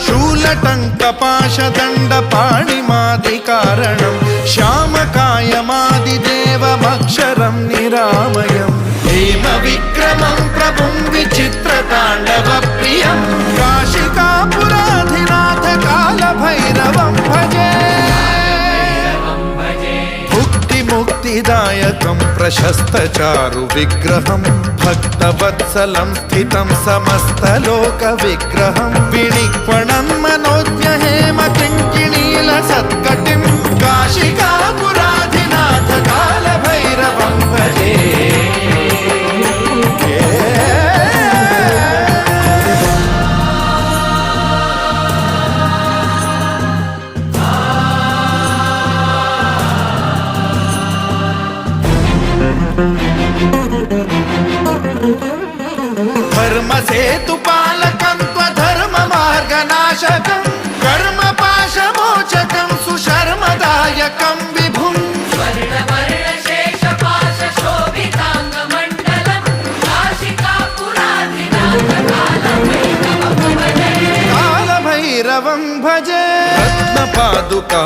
शूलटङ्कपाशदण्डपाणिमादिकारणं श्यामकायमादिदेवमक्षरं निरामयं हेमविक्रमं प्रभुं विचित्रताण्डवप्रियं काशिकापुराधिनाथ कालभैरवं भजे मुक्तिदायकं प्रशस्तचारु विग्रहं भक्तवत्सलं स्थितं समस्तलोकविग्रहं विनिक्वणं मनोज्ञहेम किङ्किणीलसत्कटिं काशिकापुराधिनाथ कालभैरवं भजे धर्मसेतुपालकं त्वधर्ममार्गनाशकं कर्मपाशमोचकं सुशर्मदायकं विभुं कालभैरवं भजे रत्नपादुका